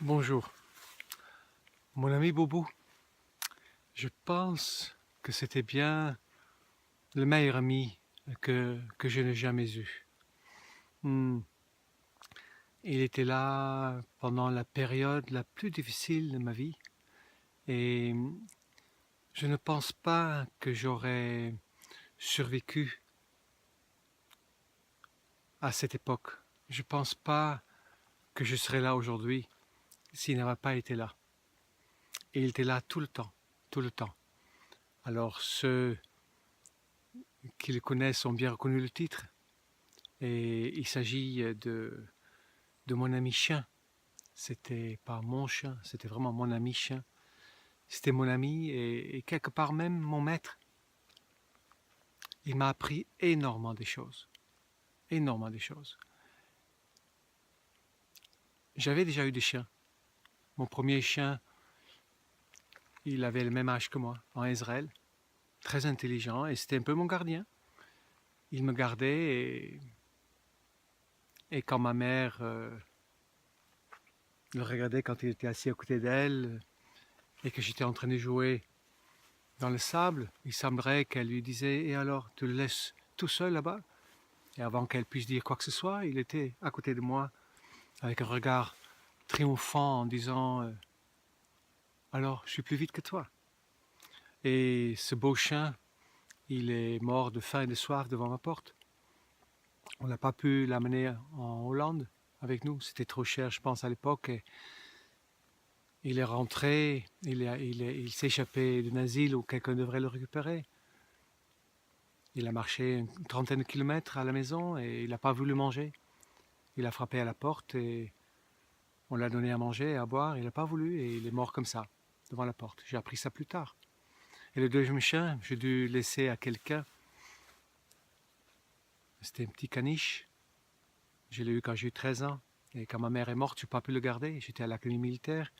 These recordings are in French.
Bonjour, mon ami Bobo. Je pense que c'était bien le meilleur ami que je n'ai jamais eu. Hmm. Il était là pendant la période la plus difficile de ma vie et je ne pense pas que j'aurais survécu à cette époque. Je ne pense pas que je serais là aujourd'hui s'il n'avait pas été là. Et il était là tout le temps, tout le temps. Alors ceux qui le connaissent ont bien reconnu le titre. Et il s'agit de mon ami chien. C'était pas mon chien, c'était vraiment mon ami chien. C'était mon ami et quelque part même mon maître. Il m'a appris énormément des choses. Énormément des choses. J'avais déjà eu des chiens. Mon premier chien, il avait le même âge que moi, en Israël. Très intelligent et c'était un peu mon gardien. Il me gardait et quand ma mère le regardait quand il était assis à côté d'elle et que j'étais en train de jouer dans le sable, il semblerait qu'elle lui disait « Et alors, tu le laisses tout seul là-bas ?» Et avant qu'elle puisse dire quoi que ce soit, il était à côté de moi avec un regard triomphant en disant Alors, je suis plus vite que toi. » Et ce beau chien, il est mort de faim et de soif devant ma porte. On n'a pas pu l'amener en Hollande avec nous, c'était trop cher, je pense, à l'époque. Et il est rentré, il s'est échappé d'un asile où quelqu'un devrait le récupérer. Il a marché une trentaine de kilomètres à la maison et il n'a pas voulu manger. Il a frappé à la porte et on l'a donné à manger et à boire. Il n'a pas voulu et il est mort comme ça, devant la porte. J'ai appris ça plus tard. Et le deuxième chien, j'ai dû laisser à quelqu'un. C'était un petit caniche. Je l'ai eu quand j'ai eu 13 ans. Et quand ma mère est morte, je n'ai pas pu le garder. J'étais à l'académie militaire.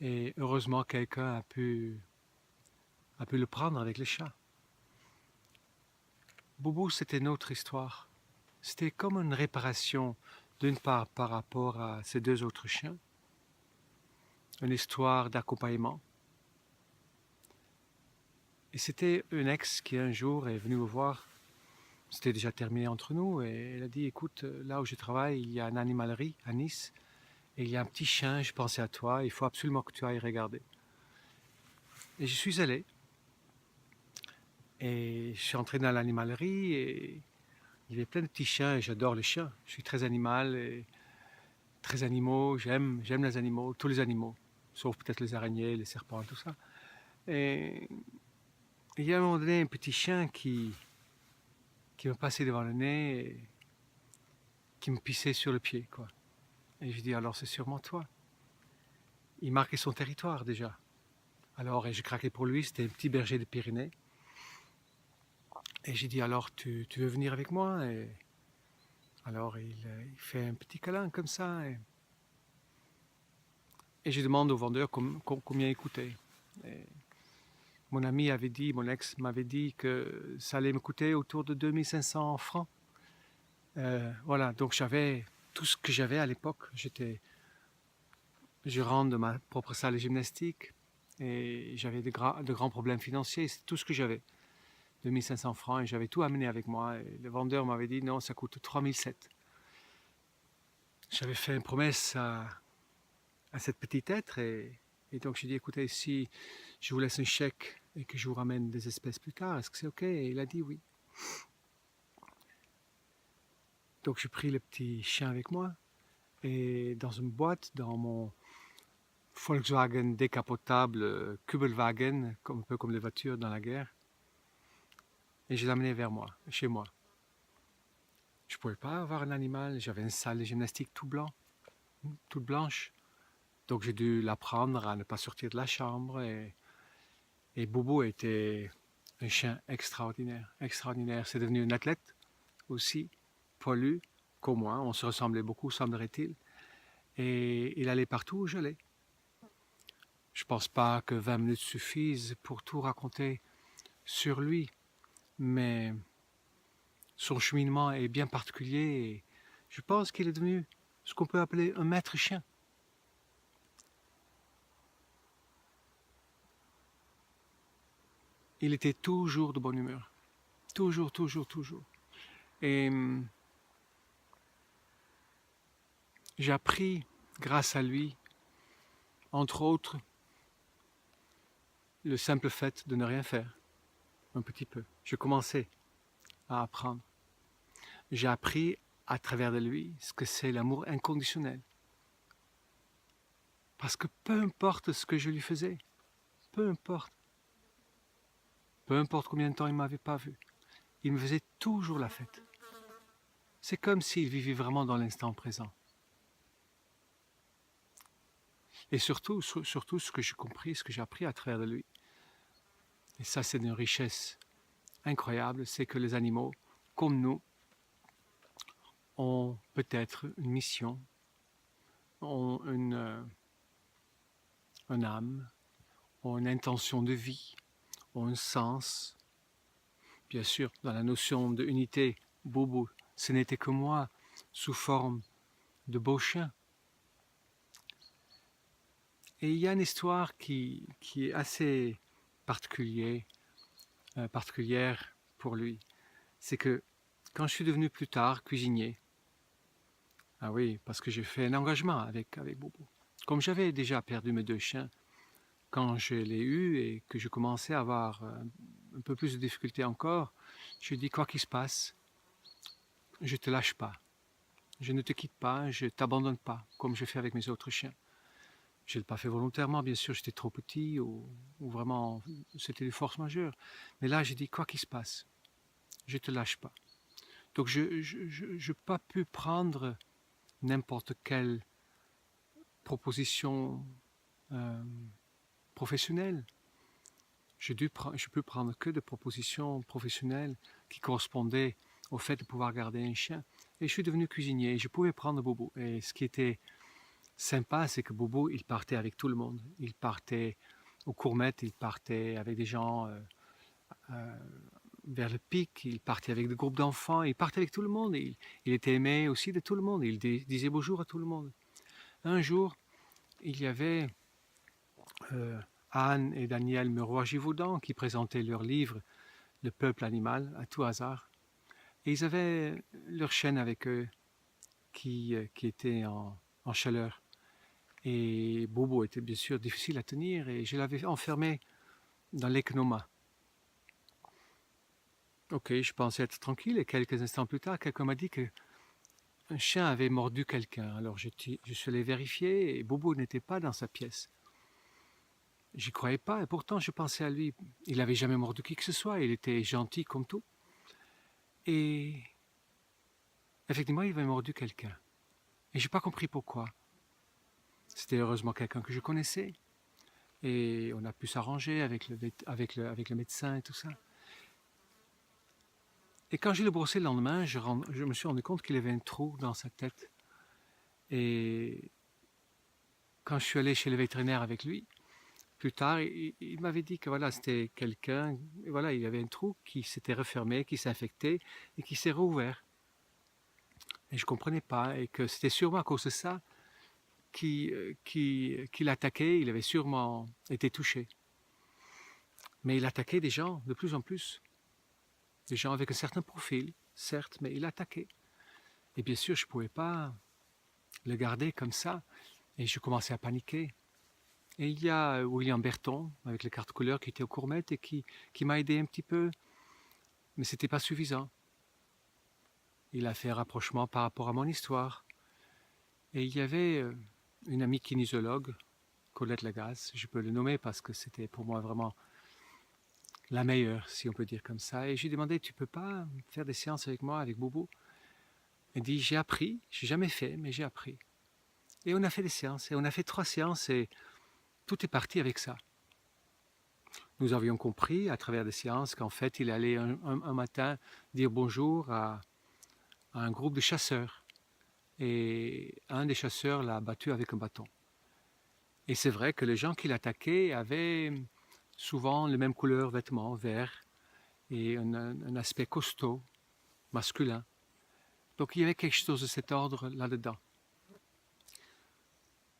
Et heureusement, quelqu'un a pu le prendre avec les chats. Boubou, c'était une autre histoire. C'était comme une réparation, d'une part par rapport à ces deux autres chiens, une histoire d'accompagnement. Et c'était une ex qui un jour est venue me voir. C'était déjà terminé entre nous et elle a dit écoute, là où je travaille, il y a une animalerie à Nice et il y a un petit chien, je pensais à toi, il faut absolument que tu ailles regarder. Et je suis allé et je suis entré dans l'animalerie et il y avait plein de petits chiens et j'adore les chiens. Je suis très animal et très animaux, j'aime les animaux, tous les animaux, sauf peut-être les araignées, les serpents et tout ça. Et il y a un moment donné un petit chien qui me passait devant le nez et qui me pissait sur le pied, quoi. Et je dis alors c'est sûrement toi. Il marquait son territoire déjà. Alors et j'ai craqué pour lui, c'était un petit berger des Pyrénées. Et j'ai dit alors tu veux venir avec moi et alors il fait un petit câlin comme ça et je demande au vendeur combien il coûtait. Et mon ami avait dit, mon ex m'avait dit que ça allait me coûter autour de 2500 francs. Voilà, donc j'avais tout ce que j'avais à l'époque. J'étais gérant de ma propre salle de gymnastique et j'avais de grands problèmes financiers. C'est tout ce que j'avais. 2500 francs et j'avais tout amené avec moi. Et le vendeur m'avait dit non, ça coûte 3007. J'avais fait une promesse à cette petite être et donc j'ai dit écoutez, si je vous laisse un chèque et que je vous ramène des espèces plus tard, est-ce que c'est OK? Et il a dit oui. Donc j'ai pris le petit chien avec moi et dans une boîte, dans mon Volkswagen décapotable Kübelwagen, un peu comme les voitures dans la guerre, et je l'ai amené vers moi, chez moi. Je ne pouvais pas avoir un animal, j'avais une salle de gymnastique tout blanc, toute blanche. Donc j'ai dû l'apprendre à ne pas sortir de la chambre et Bobo était un chien extraordinaire, extraordinaire. C'est devenu un athlète aussi, poilu, comme moi, on se ressemblait beaucoup, semblerait-il. Et il allait partout où j'allais. Je ne pense pas que 20 minutes suffisent pour tout raconter sur lui, mais son cheminement est bien particulier et je pense qu'il est devenu ce qu'on peut appeler un maître chien. il était toujours de bonne humeur. Toujours, toujours, toujours. Et j'ai appris, grâce à lui, entre autres, le simple fait de ne rien faire, un petit peu. Je commençais à apprendre. J'ai appris à travers de lui ce que c'est l'amour inconditionnel. Parce que peu importe ce que je lui faisais, peu importe combien de temps il ne m'avait pas vu, il me faisait toujours la fête. C'est comme s'il vivait vraiment dans l'instant présent. Et surtout, ce que j'ai compris, ce que j'ai appris à travers de lui, et ça c'est une richesse incroyable, c'est que les animaux, comme nous, ont peut-être une mission, ont une âme, ont une intention de vie, ont un sens. Bien sûr, dans la notion d'unité, Bobo, ce n'était que moi, sous forme de beau chien. Et il y a une histoire qui est assez particulière pour lui. C'est que quand je suis devenu plus tard cuisinier, ah oui, parce que j'ai fait un engagement avec Bobo. Comme j'avais déjà perdu mes 2 chiens, quand je l'ai eu et que je commençais à avoir un peu plus de difficultés encore, je lui ai dit, quoi qu'il se passe, je ne te lâche pas. Je ne te quitte pas, je ne t'abandonne pas, comme je fais avec mes autres chiens. Je ne l'ai pas fait volontairement, bien sûr, j'étais trop petit ou vraiment c'était des forces majeures. Mais là, j'ai dit, quoi qu'il se passe, je ne te lâche pas. Donc, je n'ai pas pu prendre n'importe quelle proposition professionnelle. Je peux prendre que des propositions professionnelles qui correspondaient au fait de pouvoir garder un chien. Et je suis devenu cuisinier et je pouvais prendre Bobo. Et ce qui était sympa, c'est que Bobo, il partait avec tout le monde. Il partait aux courmettes, il partait avec des gens vers le pic, il partait avec des groupes d'enfants, il partait avec tout le monde. Il était aimé aussi de tout le monde. Il disait bonjour à tout le monde. Un jour, il y avait Anne et Daniel Meroy-Givaudan qui présentaient leur livre Le peuple animal à tout hasard. Et ils avaient leur chienne avec eux qui était en chaleur. Et Bobo était bien sûr difficile à tenir et je l'avais enfermé dans l'écnoma. Ok, je pensais être tranquille et quelques instants plus tard, quelqu'un m'a dit qu'un chien avait mordu quelqu'un. Alors je suis allé vérifier et Bobo n'était pas dans sa pièce. J'y croyais pas et pourtant je pensais à lui. Il n'avait jamais mordu qui que ce soit, il était gentil comme tout. Et effectivement, il avait mordu quelqu'un. Et je n'ai pas compris pourquoi. C'était heureusement quelqu'un que je connaissais. Et on a pu s'arranger avec le médecin et tout ça. Et quand je l'ai brossé le lendemain, je me suis rendu compte qu'il avait un trou dans sa tête. Et quand je suis allé chez le vétérinaire avec lui, plus tard, il m'avait dit que voilà, c'était quelqu'un, voilà, il y avait un trou qui s'était refermé, qui s'est infecté et qui s'est rouvert. Et je ne comprenais pas, et que c'était sûrement à cause de ça qu'il attaquait, il avait sûrement été touché. Mais il attaquait des gens de plus en plus. Des gens avec un certain profil, certes, mais il attaquait. Et bien sûr, je ne pouvais pas le garder comme ça. Et je commençais à paniquer. Et il y a William Berton, avec les cartes couleurs, qui était au Courmette et qui m'a aidé un petit peu. Mais ce n'était pas suffisant. Il a fait un rapprochement par rapport à mon histoire. Et il y avait une amie kinésiologue, Colette Lagasse, je peux le nommer parce que c'était pour moi vraiment la meilleure, si on peut dire comme ça. Et j'ai demandé, tu peux pas faire des séances avec moi, avec Bobo? Elle dit, j'ai appris, j'ai jamais fait, mais j'ai appris. Et on a fait des séances, et on a fait 3 séances, et tout est parti avec ça. Nous avions compris à travers des séances qu'en fait, il allait un matin dire bonjour à un groupe de chasseurs. Et un des chasseurs l'a battu avec un bâton. Et c'est vrai que les gens qui l'attaquaient avaient souvent les mêmes couleurs vêtements, vert, et un aspect costaud, masculin. Donc il y avait quelque chose de cet ordre là-dedans.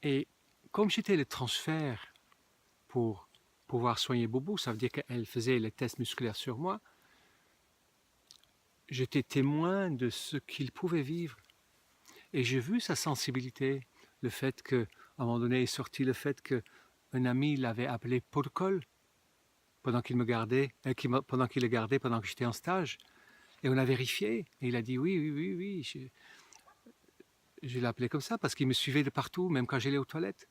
Et comme j'étais le transfert pour pouvoir soigner Boubou, ça veut dire qu'elle faisait les tests musculaires sur moi. J'étais témoin de ce qu'il pouvait vivre. Et j'ai vu sa sensibilité, le fait qu'à un moment donné est sorti le fait qu'un ami l'avait appelé pot de colle pendant qu'il me gardait, pendant qu'il le gardait pendant que j'étais en stage. Et on a vérifié. Et il a dit oui, oui, oui, oui. Je l'ai appelé comme ça parce qu'il me suivait de partout, même quand j'allais aux toilettes.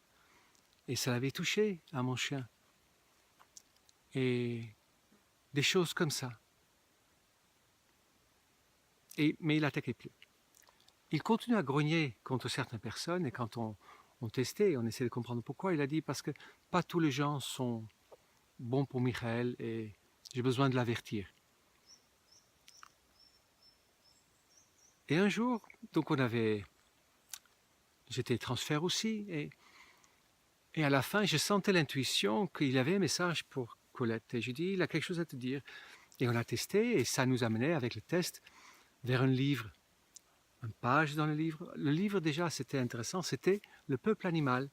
Et ça l'avait touché à mon chien. Et des choses comme ça. Mais il n'attaquait plus. Il continue à grogner contre certaines personnes et quand on testait, on essayait de comprendre pourquoi, il a dit parce que pas tous les gens sont bons pour Michael et j'ai besoin de l'avertir. Et un jour, donc j'étais transfert aussi et à la fin, je sentais l'intuition qu'il avait un message pour Colette et je dis il a quelque chose à te dire. Et on a testé et ça nous amenait avec le test vers un livre. Une page dans le livre. Le livre déjà c'était intéressant, c'était Le peuple animal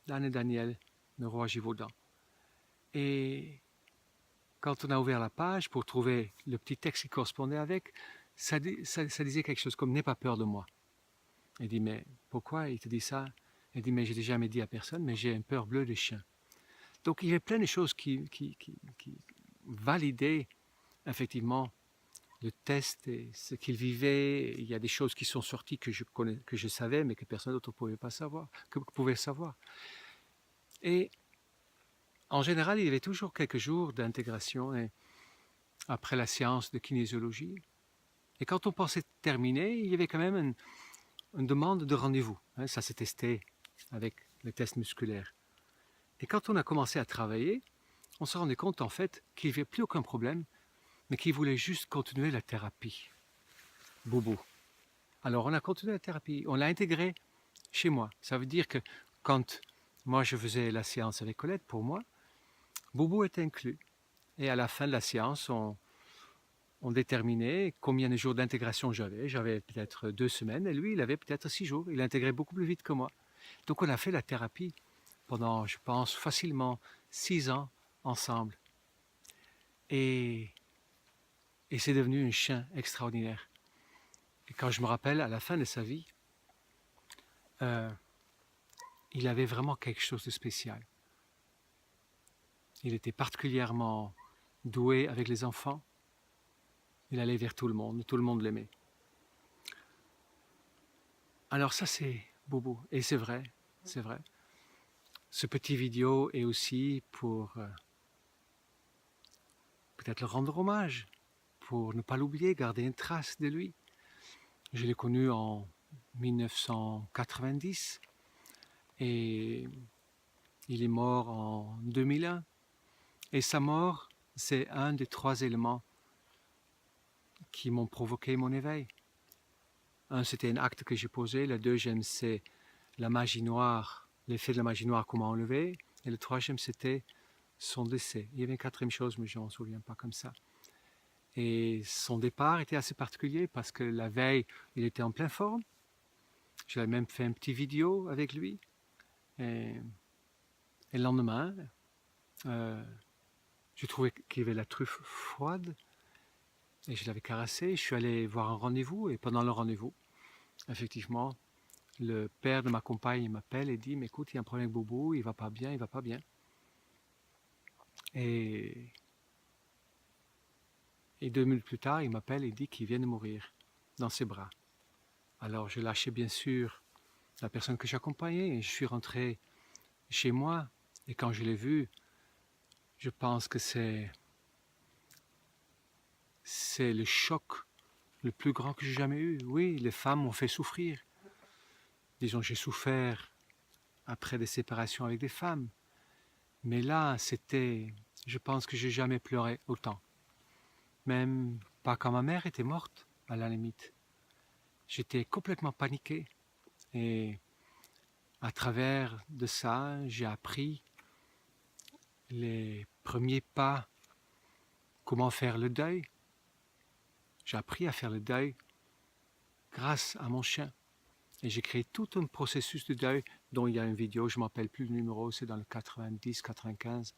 d'Anne et Daniel, le roi Givaudan. Et quand on a ouvert la page pour trouver le petit texte qui correspondait avec, ça disait quelque chose comme « N'aie pas peur de moi ». Il dit « Mais pourquoi il te dit ça ?» Il dit « Mais je ne l'ai jamais dit à personne, mais j'ai une peur bleue des chiens ». Donc il y avait plein de choses qui validaient effectivement le test et ce qu'il vivait. Il y a des choses qui sont sorties que je savais, mais que personne d'autre ne pouvait pas savoir, que pouvait savoir. Et en général, il y avait toujours quelques jours d'intégration après la séance de kinésiologie. Et quand on pensait terminer, il y avait quand même une demande de rendez-vous. Ça s'est testé avec les tests musculaires. Et quand on a commencé à travailler, on se rendait compte en fait qu'il n'y avait plus aucun problème, mais qu'il voulait juste continuer la thérapie. Boubou. Alors on a continué la thérapie, on l'a intégré chez moi. Ça veut dire que quand moi je faisais la séance avec Colette, pour moi, Boubou était inclus. Et à la fin de la séance, on déterminait combien de jours d'intégration j'avais. J'avais peut-être 2 semaines et lui, il avait peut-être 6 jours. Il intégrait beaucoup plus vite que moi. Donc on a fait la thérapie pendant, je pense, facilement 6 ans ensemble. Et c'est devenu un chien extraordinaire. Et quand je me rappelle, à la fin de sa vie, il avait vraiment quelque chose de spécial. Il était particulièrement doué avec les enfants. Il allait vers tout le monde l'aimait. Alors ça c'est Boubou, et c'est vrai, c'est vrai. Ce petit vidéo est aussi pour peut-être le rendre hommage, pour ne pas l'oublier, garder une trace de lui. Je l'ai connu en 1990 et il est mort en 2001. Et sa mort, c'est un des 3 éléments qui m'ont provoqué mon éveil. Un, c'était un acte que j'ai posé. Le deuxième, c'est la magie noire, l'effet de la magie noire qu'on m'a enlevé. Et le troisième, c'était son décès. Il y avait une 4e chose, mais je n'en souviens pas comme ça. Et son départ était assez particulier parce que la veille, il était en pleine forme. J'avais même fait un petit vidéo avec lui. Et le lendemain, je trouvais qu'il y avait la truffe froide. Et je l'avais caressé. Je suis allé voir un rendez-vous. Et pendant le rendez-vous, effectivement, le père de ma compagne m'appelle et dit « Mais écoute, il y a un problème avec Boubou, il va pas bien, il va pas bien. » Et 2 minutes plus tard, il m'appelle et dit qu'il vient de mourir dans ses bras. Alors j'ai lâché bien sûr la personne que j'accompagnais et je suis rentré chez moi. Et quand je l'ai vu, je pense que c'est le choc le plus grand que j'ai jamais eu. Oui, les femmes m'ont fait souffrir. Disons, j'ai souffert après des séparations avec des femmes. Mais là, je pense que j'ai jamais pleuré autant. Même pas quand ma mère était morte, à la limite. J'étais complètement paniqué. Et à travers de ça, j'ai appris les premiers pas, comment faire le deuil. J'ai appris à faire le deuil grâce à mon chien. Et j'ai créé tout un processus de deuil dont il y a une vidéo, je ne m'appelle plus le numéro, c'est dans le 90, 95.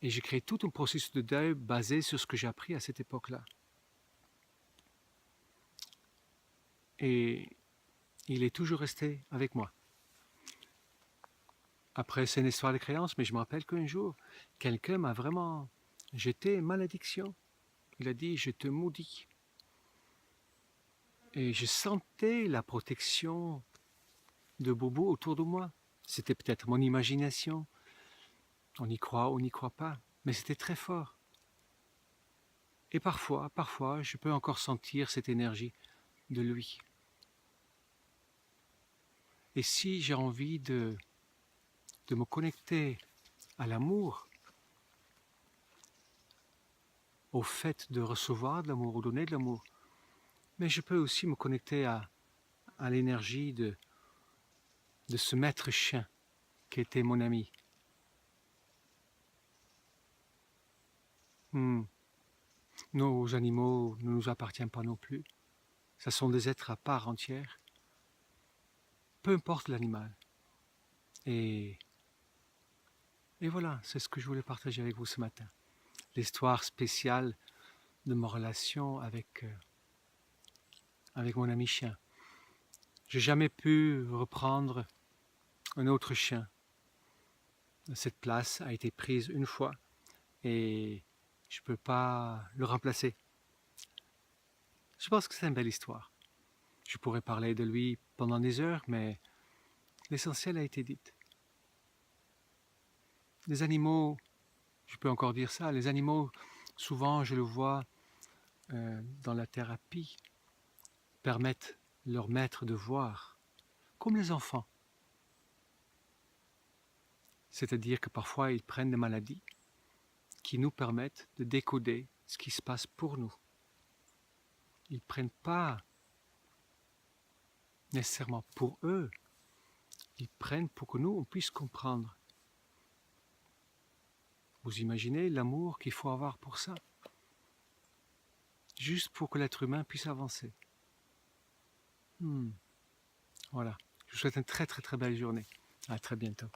Et j'ai créé tout un processus de deuil basé sur ce que j'ai appris à cette époque-là. Et il est toujours resté avec moi. Après, c'est une histoire de créance, mais je me rappelle qu'un jour, quelqu'un m'a vraiment jeté malédiction. Il a dit, je te maudis. Et je sentais la protection de Bobo autour de moi. C'était peut-être mon imagination. On y croit, on n'y croit pas. Mais c'était très fort. Et parfois, je peux encore sentir cette énergie de lui. Et si j'ai envie de me connecter à l'amour, au fait de recevoir de l'amour ou donner de l'amour, mais je peux aussi me connecter à l'énergie de ce maître chien qui était mon ami. Nos animaux ne nous appartiennent pas non plus. Ce sont des êtres à part entière. Peu importe l'animal. Et voilà, c'est ce que je voulais partager avec vous ce matin. L'histoire spéciale de ma relation avec mon ami chien. J'ai jamais pu reprendre un autre chien. Cette place a été prise une fois et je ne peux pas le remplacer. Je pense que c'est une belle histoire. Je pourrais parler de lui pendant des heures, mais l'essentiel a été dit. Les animaux, je peux encore dire ça, les animaux, souvent je le vois dans la thérapie, permettent leur maître de voir, comme les enfants. C'est-à-dire que parfois ils prennent des maladies qui nous permettent de décoder ce qui se passe pour nous. Ils ne prennent pas nécessairement pour eux, ils prennent pour que nous, on puisse comprendre. Vous imaginez l'amour qu'il faut avoir pour ça, juste pour que l'être humain puisse avancer. Voilà. Je vous souhaite une très très très belle journée. À très bientôt.